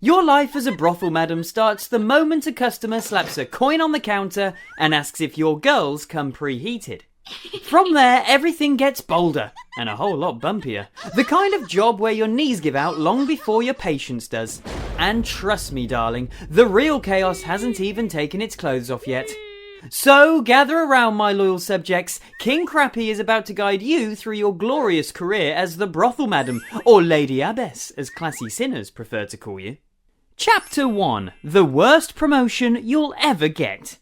Your life as a brothel madam starts the moment a customer slaps a coin on the counter and asks if your girls come preheated. From there, everything gets bolder and a whole lot bumpier. The kind of job where your knees give out long before your patience does. And trust me, darling, the real chaos hasn't even taken its clothes off yet. So, gather around, my loyal subjects. King Crappy is about to guide you through your glorious career as the brothel madam, or Lady Abbess, as classy sinners prefer to call you. Chapter 1. The worst promotion you'll ever get.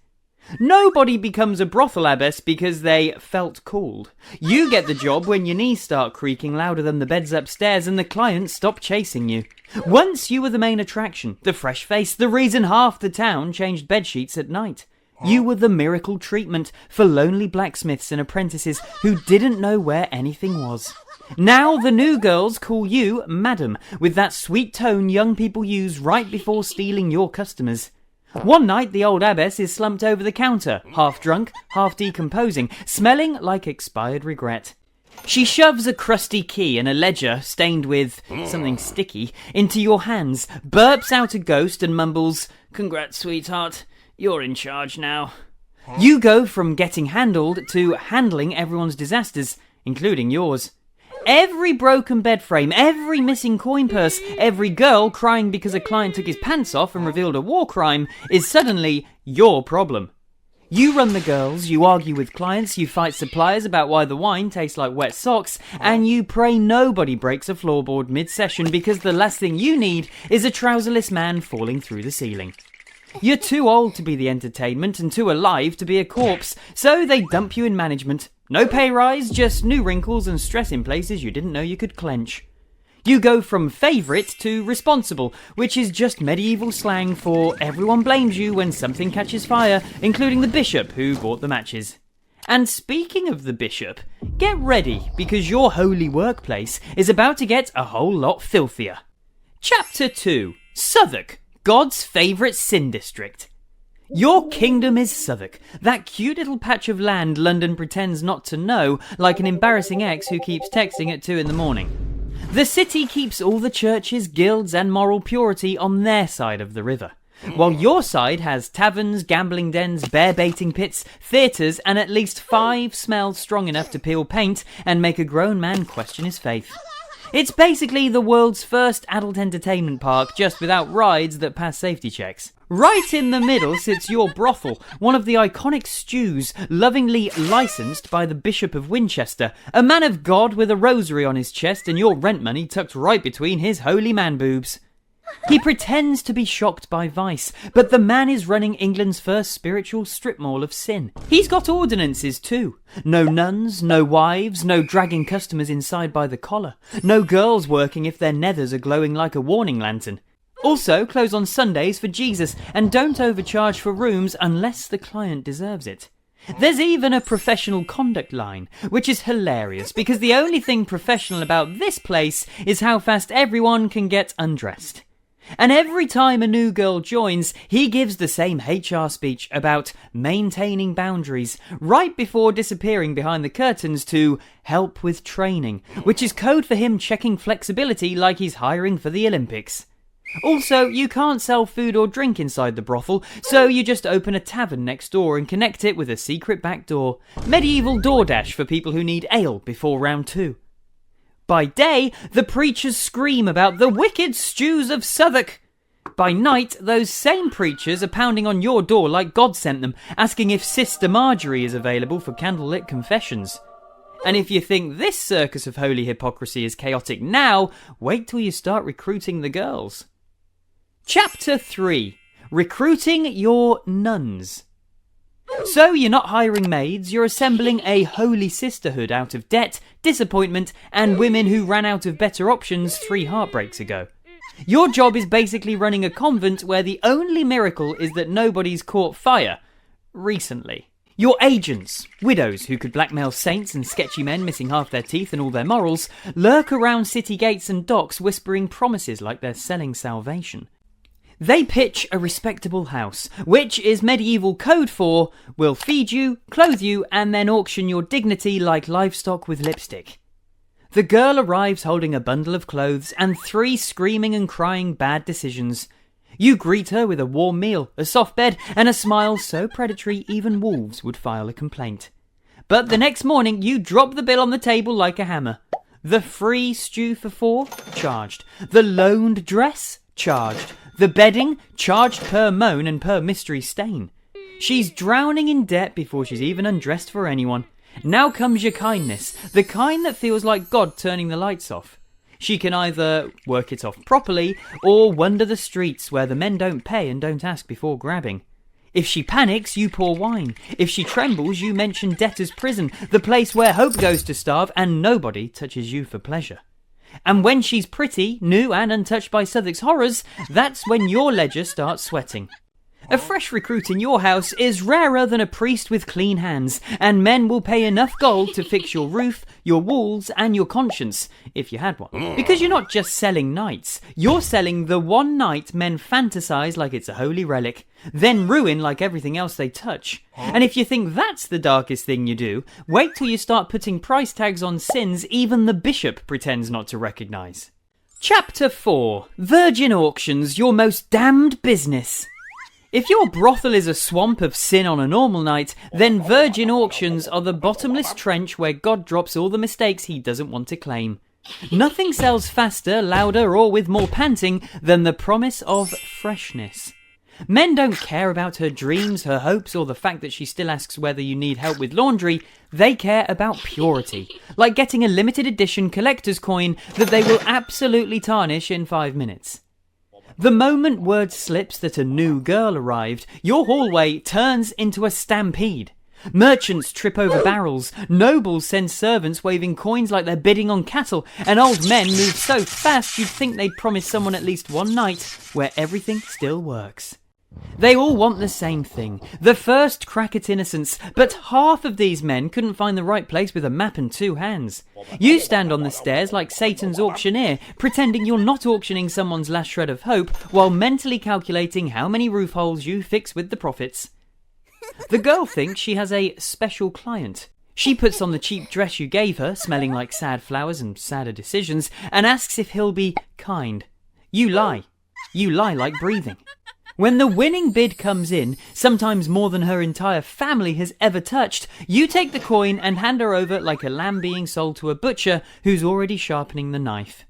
Nobody becomes a brothel abbess because they felt called. You get the job when your knees start creaking louder than the beds upstairs and the clients stop chasing you. Once you were the main attraction, the fresh face, the reason half the town changed bedsheets at night. You were the miracle treatment for lonely blacksmiths and apprentices who didn't know where anything was. Now the new girls call you Madam, with that sweet tone young people use right before stealing your customers. One night the old abbess is slumped over the counter, half drunk, half decomposing, smelling like expired regret. She shoves a crusty key and a ledger stained with something sticky into your hands, burps out a ghost and mumbles, "Congrats, sweetheart. You're in charge now." You go from getting handled to handling everyone's disasters, including yours. Every broken bed frame, every missing coin purse, every girl crying because a client took his pants off and revealed a war crime is suddenly your problem. You run the girls, you argue with clients, you fight suppliers about why the wine tastes like wet socks, and you pray nobody breaks a floorboard mid-session because the last thing you need is a trouserless man falling through the ceiling. You're too old to be the entertainment and too alive to be a corpse, so they dump you in management. No pay rise, just new wrinkles and stress in places you didn't know you could clench. You go from favourite to responsible, which is just medieval slang for everyone blames you when something catches fire, including the bishop who bought the matches. And speaking of the bishop, get ready because your holy workplace is about to get a whole lot filthier. Chapter 2. Southwark, God's favourite sin district. Your kingdom is Southwark, that cute little patch of land London pretends not to know, like an embarrassing ex who keeps texting at 2 in the morning. The city keeps all the churches, guilds and moral purity on their side of the river, while your side has taverns, gambling dens, bear-baiting pits, theatres and at least 5 smells strong enough to peel paint and make a grown man question his faith. It's basically the world's first adult entertainment park, just without rides that pass safety checks. Right in the middle sits your brothel, one of the iconic stews, lovingly licensed by the Bishop of Winchester, a man of God with a rosary on his chest and your rent money tucked right between his holy man boobs. He pretends to be shocked by vice, but the man is running England's first spiritual strip mall of sin. He's got ordinances too. No nuns, no wives, no dragging customers inside by the collar, no girls working if their nethers are glowing like a warning lantern. Also, close on Sundays for Jesus, and don't overcharge for rooms unless the client deserves it. There's even a professional conduct line, which is hilarious because the only thing professional about this place is how fast everyone can get undressed. And every time a new girl joins, he gives the same HR speech about maintaining boundaries, right before disappearing behind the curtains to help with training, which is code for him checking flexibility like he's hiring for the Olympics. Also, you can't sell food or drink inside the brothel, so you just open a tavern next door and connect it with a secret back door. Medieval DoorDash for people who need ale before round 2. By day, the preachers scream about the wicked stews of Southwark. By night, those same preachers are pounding on your door like God sent them, asking if Sister Marjorie is available for candlelit confessions. And if you think this circus of holy hypocrisy is chaotic now, wait till you start recruiting the girls. Chapter 3. Recruiting your nuns. So you're not hiring maids, you're assembling a holy sisterhood out of debt, disappointment, and women who ran out of better options 3 heartbreaks ago. Your job is basically running a convent where the only miracle is that nobody's caught fire. Recently. Your agents, widows who could blackmail saints and sketchy men missing half their teeth and all their morals, lurk around city gates and docks whispering promises like they're selling salvation. They pitch a respectable house, which is medieval code for, we'll feed you, clothe you, and then auction your dignity like livestock with lipstick. The girl arrives holding a bundle of clothes and 3 screaming and crying bad decisions. You greet her with a warm meal, a soft bed, and a smile so predatory even wolves would file a complaint. But the next morning you drop the bill on the table like a hammer. The free stew for 4? Charged. The loaned dress? Charged. The bedding? Charged per moan and per mystery stain. She's drowning in debt before she's even undressed for anyone. Now comes your kindness, the kind that feels like God turning the lights off. She can either work it off properly or wander the streets where the men don't pay and don't ask before grabbing. If she panics, you pour wine. If she trembles, you mention debtor's prison, the place where hope goes to starve and nobody touches you for pleasure. And when she's pretty, new and untouched by Southwark's horrors, that's when your ledger starts sweating. A fresh recruit in your house is rarer than a priest with clean hands, and men will pay enough gold to fix your roof, your walls, and your conscience, if you had one. Because you're not just selling nights, you're selling the one night men fantasize like it's a holy relic, then ruin like everything else they touch. And if you think that's the darkest thing you do, wait till you start putting price tags on sins even the bishop pretends not to recognise. Chapter 4. Virgin Auctions, your most damned business. If your brothel is a swamp of sin on a normal night, then virgin auctions are the bottomless trench where God drops all the mistakes he doesn't want to claim. Nothing sells faster, louder, or with more panting than the promise of freshness. Men don't care about her dreams, her hopes, or the fact that she still asks whether you need help with laundry. They care about purity, like getting a limited edition collector's coin that they will absolutely tarnish in 5 minutes. The moment word slips that a new girl arrived, your hallway turns into a stampede. Merchants trip over barrels, nobles send servants waving coins like they're bidding on cattle, and old men move so fast you'd think they'd promised someone at least one night where everything still works. They all want the same thing, the first crack at innocence, but half of these men couldn't find the right place with a map and 2 hands. You stand on the stairs like Satan's auctioneer, pretending you're not auctioning someone's last shred of hope, while mentally calculating how many roof holes you fix with the profits. The girl thinks she has a special client. She puts on the cheap dress you gave her, smelling like sad flowers and sadder decisions, and asks if he'll be kind. You lie. You lie like breathing. When the winning bid comes in, sometimes more than her entire family has ever touched, you take the coin and hand her over like a lamb being sold to a butcher who's already sharpening the knife.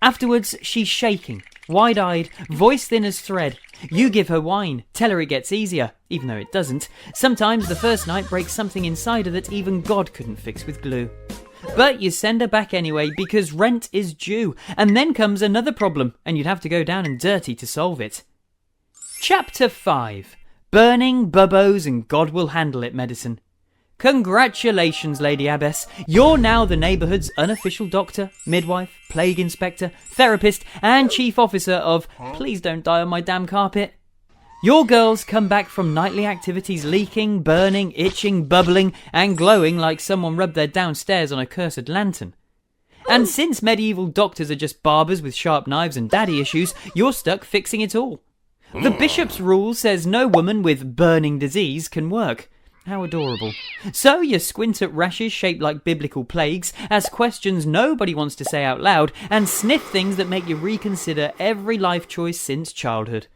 Afterwards, she's shaking, wide-eyed, voice thin as thread. You give her wine, tell her it gets easier, even though it doesn't. Sometimes the first night breaks something inside her that even God couldn't fix with glue. But you send her back anyway because rent is due, and then comes another problem, and you'd have to go down and dirty to solve it. Chapter 5. Burning, bubbos, and God will handle it medicine. Congratulations, Lady Abbess. You're now the neighbourhood's unofficial doctor, midwife, plague inspector, therapist, and chief officer of Please Don't Die on My Damn Carpet. Your girls come back from nightly activities leaking, burning, itching, bubbling, and glowing like someone rubbed their downstairs on a cursed lantern. And since medieval doctors are just barbers with sharp knives and daddy issues, you're stuck fixing it all. The bishop's rule says no woman with burning disease can work. How adorable. So you squint at rashes shaped like biblical plagues, ask questions nobody wants to say out loud, and sniff things that make you reconsider every life choice since childhood.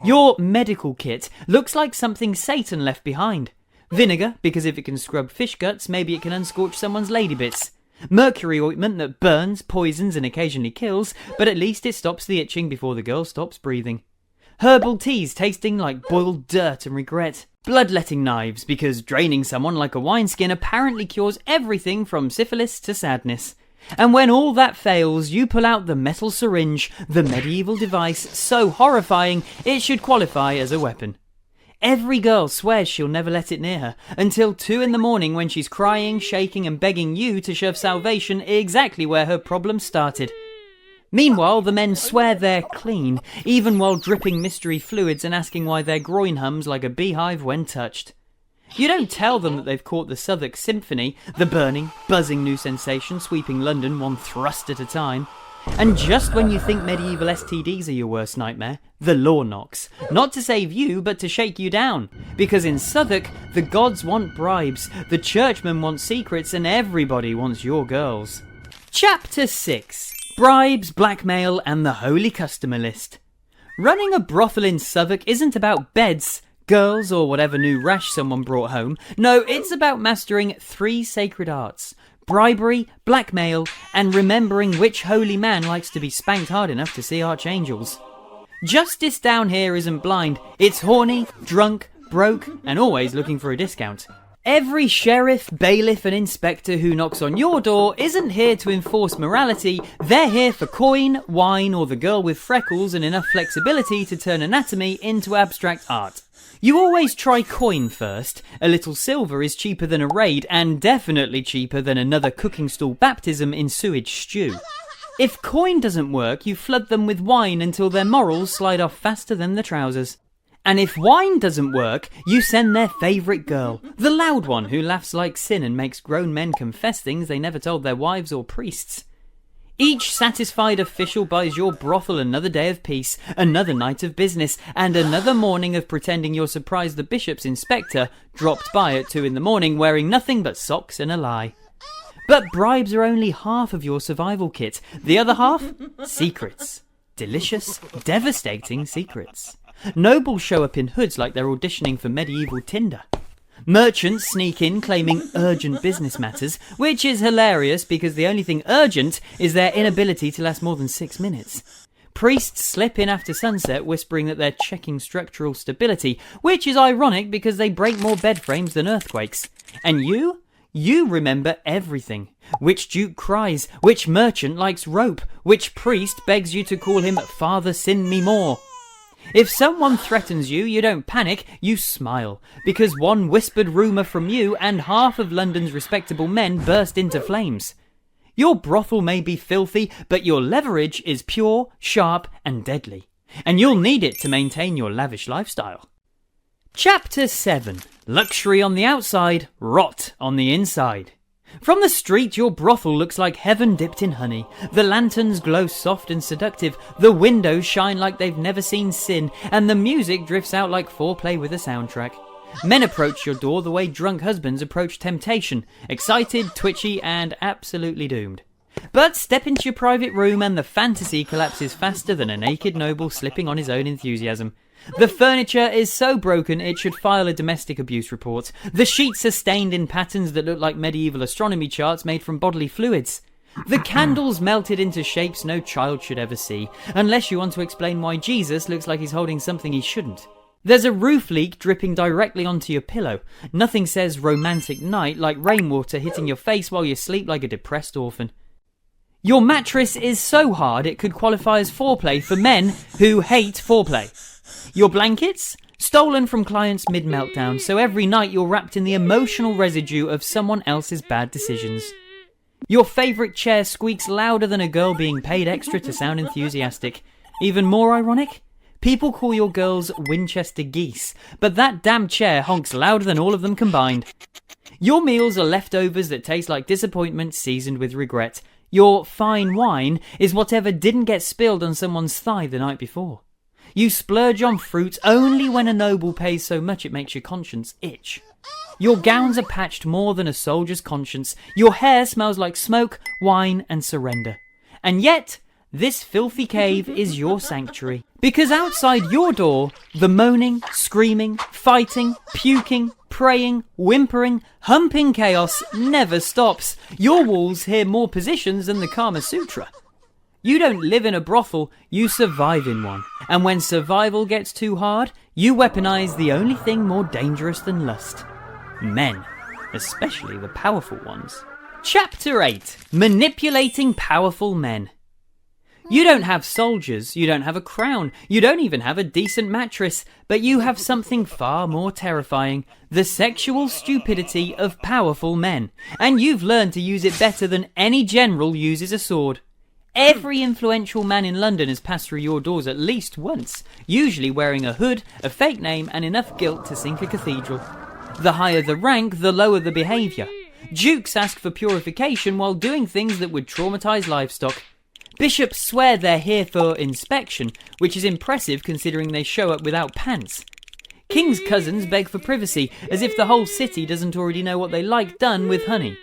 Your medical kit looks like something Satan left behind. Vinegar, because if it can scrub fish guts, maybe it can unscorch someone's lady bits. Mercury ointment that burns, poisons, and occasionally kills, but at least it stops the itching before the girl stops breathing. Herbal teas tasting like boiled dirt and regret. Bloodletting knives, because draining someone like a wineskin apparently cures everything from syphilis to sadness. And when all that fails, you pull out the metal syringe, the medieval device so horrifying it should qualify as a weapon. Every girl swears she'll never let it near her, until 2 a.m. when she's crying, shaking and begging you to shove salvation exactly where her problem started. Meanwhile, the men swear they're clean, even while dripping mystery fluids and asking why their groin hums like a beehive when touched. You don't tell them that they've caught the Southwark Symphony, the burning, buzzing new sensation sweeping London one thrust at a time. And just when you think medieval STDs are your worst nightmare, the law knocks. Not to save you, but to shake you down. Because in Southwark, the gods want bribes, the churchmen want secrets, and everybody wants your girls. Chapter 6. Bribes, blackmail and the holy customer list. Running a brothel in Southwark isn't about beds, girls or whatever new rash someone brought home. No, it's about mastering 3 sacred arts: bribery, blackmail and remembering which holy man likes to be spanked hard enough to see archangels. Justice down here isn't blind, it's horny, drunk, broke and always looking for a discount. Every sheriff, bailiff and inspector who knocks on your door isn't here to enforce morality, they're here for coin, wine or the girl with freckles and enough flexibility to turn anatomy into abstract art. You always try coin first. A little silver is cheaper than a raid and definitely cheaper than another cooking stool baptism in sewage stew. If coin doesn't work, you flood them with wine until their morals slide off faster than the trousers. And if wine doesn't work, you send their favourite girl, the loud one who laughs like sin and makes grown men confess things they never told their wives or priests. Each satisfied official buys your brothel another day of peace, another night of business, and another morning of pretending you're surprised the bishop's inspector dropped by at 2 a.m. wearing nothing but socks and a lie. But bribes are only half of your survival kit. The other half? Secrets. Delicious, devastating secrets. Nobles show up in hoods like they're auditioning for medieval Tinder. Merchants sneak in claiming urgent business matters, which is hilarious because the only thing urgent is their inability to last more than 6 minutes. Priests slip in after sunset whispering that they're checking structural stability, which is ironic because they break more bed frames than earthquakes. And you remember everything. Which duke cries, which merchant likes rope, which priest begs you to call him Father Sin Me More. If someone threatens you, you don't panic, you smile, because one whispered rumour from you and half of London's respectable men burst into flames. Your brothel may be filthy, but your leverage is pure, sharp and deadly, and you'll need it to maintain your lavish lifestyle. Chapter 7. Luxury on the outside, rot on the inside. From the street, your brothel looks like heaven dipped in honey. The lanterns glow soft and seductive, the windows shine like they've never seen sin, and the music drifts out like foreplay with a soundtrack. Men approach your door the way drunk husbands approach temptation, excited, twitchy, and absolutely doomed. But step into your private room and the fantasy collapses faster than a naked noble slipping on his own enthusiasm. The furniture is so broken it should file a domestic abuse report. The sheets are stained in patterns that look like medieval astronomy charts made from bodily fluids. The candles melted into shapes no child should ever see, unless you want to explain why Jesus looks like he's holding something he shouldn't. There's a roof leak dripping directly onto your pillow. Nothing says romantic night like rainwater hitting your face while you sleep like a depressed orphan. Your mattress is so hard it could qualify as foreplay for men who hate foreplay. Your blankets? Stolen from clients mid-meltdown, so every night you're wrapped in the emotional residue of someone else's bad decisions. Your favourite chair squeaks louder than a girl being paid extra to sound enthusiastic. Even more ironic? People call your girls Winchester geese, but that damn chair honks louder than all of them combined. Your meals are leftovers that taste like disappointment seasoned with regret. Your fine wine is whatever didn't get spilled on someone's thigh the night before. You splurge on fruit only when a noble pays so much it makes your conscience itch. Your gowns are patched more than a soldier's conscience. Your hair smells like smoke, wine and surrender. And yet, this filthy cave is your sanctuary. Because outside your door, the moaning, screaming, fighting, puking, praying, whimpering, humping chaos never stops. Your walls hear more positions than the Kama Sutra. You don't live in a brothel, you survive in one. And when survival gets too hard, you weaponize the only thing more dangerous than lust. Men. Especially the powerful ones. Chapter 8. Manipulating powerful men. You don't have soldiers, you don't have a crown, you don't even have a decent mattress, but you have something far more terrifying, the sexual stupidity of powerful men. And you've learned to use it better than any general uses a sword. Every influential man in London has passed through your doors at least once, usually wearing a hood, a fake name and enough guilt to sink a cathedral. The higher the rank, the lower the behaviour. Dukes ask for purification while doing things that would traumatise livestock. Bishops swear they're here for inspection, which is impressive considering they show up without pants. King's cousins beg for privacy, as if the whole city doesn't already know what they like done with honey.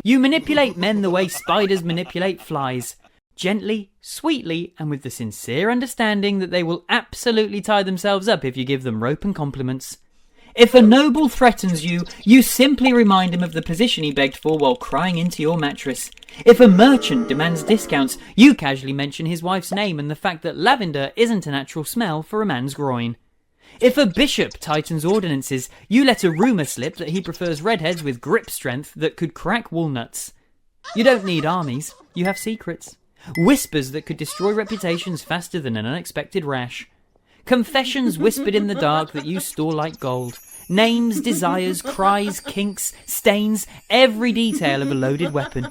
You manipulate men the way spiders manipulate flies. Gently, sweetly, and with the sincere understanding that they will absolutely tie themselves up if you give them rope and compliments. If a noble threatens you, you simply remind him of the position he begged for while crying into your mattress. If a merchant demands discounts, you casually mention his wife's name and the fact that lavender isn't a natural smell for a man's groin. If a bishop tightens ordinances, you let a rumour slip that he prefers redheads with grip strength that could crack walnuts. You don't need armies, you have secrets. Whispers that could destroy reputations faster than an unexpected rash. Confessions whispered in the dark that you store like gold. Names, desires, cries, kinks, stains, every detail of a loaded weapon.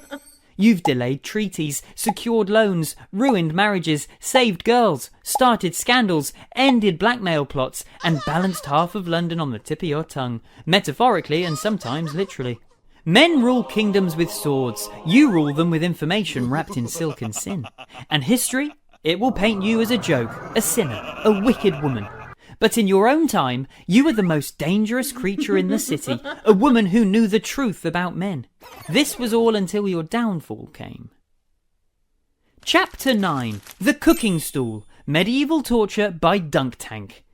You've delayed treaties, secured loans, ruined marriages, saved girls, started scandals, ended blackmail plots, and balanced half of London on the tip of your tongue, metaphorically and sometimes literally. Men rule kingdoms with swords, you rule them with information wrapped in silk and sin. And history? It will paint you as a joke, a sinner, a wicked woman. But in your own time, you were the most dangerous creature in the city, a woman who knew the truth about men. This was all until your downfall came. Chapter 9. The Cooking Stool. Medieval Torture by Dunk Tank.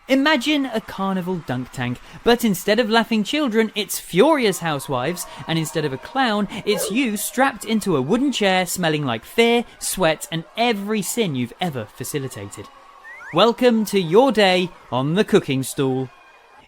Imagine a carnival dunk tank, but instead of laughing children, it's furious housewives, and instead of a clown, it's you strapped into a wooden chair smelling like fear, sweat, and every sin you've ever facilitated. Welcome to your day on the cooking stool.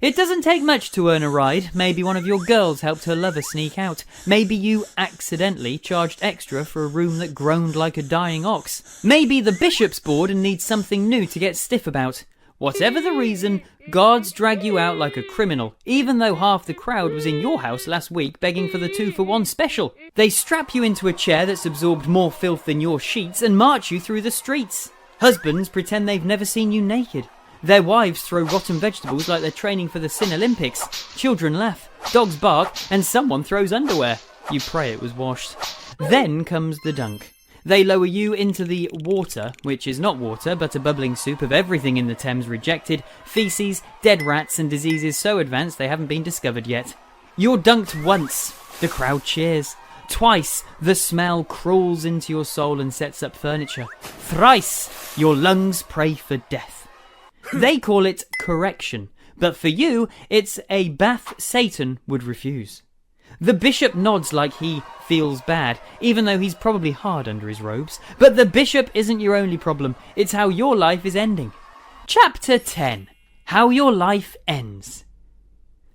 It doesn't take much to earn a ride. Maybe one of your girls helped her lover sneak out. Maybe you accidentally charged extra for a room that groaned like a dying ox. Maybe the bishop's bored and needs something new to get stiff about. Whatever the reason, guards drag you out like a criminal, even though half the crowd was in your house last week begging for the 2-for-1 special. They strap you into a chair that's absorbed more filth than your sheets and march you through the streets. Husbands pretend they've never seen you naked. Their wives throw rotten vegetables like they're training for the Sin Olympics. Children laugh, dogs bark, and someone throws underwear. You pray it was washed. Then comes the dunk. They lower you into the water, which is not water, but a bubbling soup of everything in the Thames rejected, feces, dead rats, and diseases so advanced they haven't been discovered yet. You're dunked once. The crowd cheers. Twice, the smell crawls into your soul and sets up furniture. Thrice, your lungs pray for death. They call it correction, but for you, it's a bath Satan would refuse. The bishop nods like he feels bad, even though he's probably hard under his robes. But the bishop isn't your only problem, it's how your life is ending. Chapter 10. How your life ends.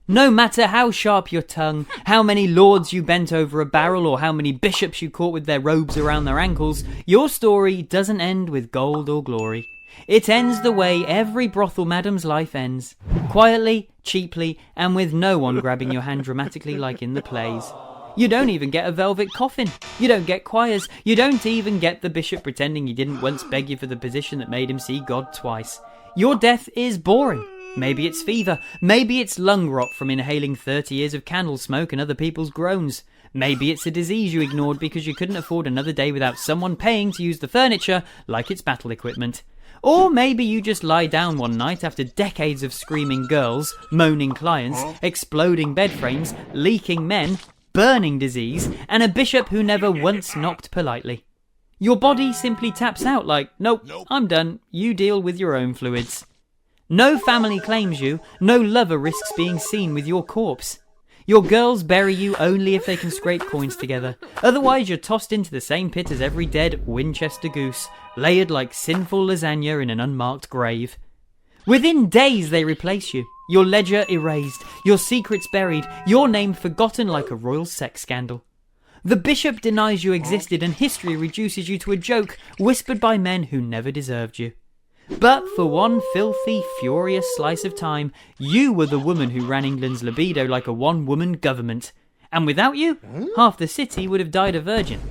No matter how sharp your tongue, how many lords you bent over a barrel, or how many bishops you caught with their robes around their ankles, your story doesn't end with gold or glory. It ends the way every brothel madam's life ends. Quietly, cheaply, and with no one grabbing your hand dramatically like in the plays. You don't even get a velvet coffin. You don't get choirs. You don't even get the bishop pretending he didn't once beg you for the position that made him see God twice. Your death is boring. Maybe it's fever. Maybe it's lung rot from inhaling 30 years of candle smoke and other people's groans. Maybe it's a disease you ignored because you couldn't afford another day without someone paying to use the furniture like it's battle equipment. Or maybe you just lie down one night after decades of screaming girls, moaning clients, exploding bed frames, leaking men, burning disease, and a bishop who never once knocked politely. Your body simply taps out like, nope, I'm done, you deal with your own fluids. No family claims you, no lover risks being seen with your corpse. Your girls bury you only if they can scrape coins together. Otherwise you're tossed into the same pit as every dead Winchester goose, layered like sinful lasagna in an unmarked grave. Within days they replace you, your ledger erased, your secrets buried, your name forgotten like a royal sex scandal. The bishop denies you existed and history reduces you to a joke whispered by men who never deserved you. But for one filthy, furious slice of time, you were the woman who ran England's libido like a one-woman government. And without you, half the city would have died a virgin.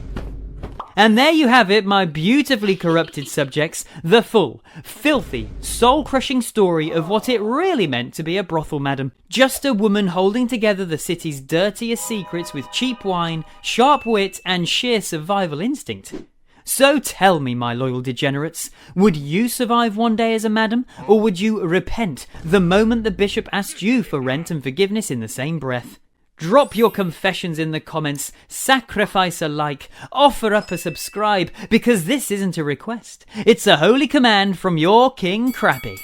And there you have it, my beautifully corrupted subjects, the full, filthy, soul-crushing story of what it really meant to be a brothel madam. Just a woman holding together the city's dirtiest secrets with cheap wine, sharp wit, and sheer survival instinct. So tell me, my loyal degenerates, would you survive one day as a madam, or would you repent the moment the bishop asked you for rent and forgiveness in the same breath? Drop your confessions in the comments, sacrifice a like, offer up a subscribe, because this isn't a request. It's a holy command from your King Crappy.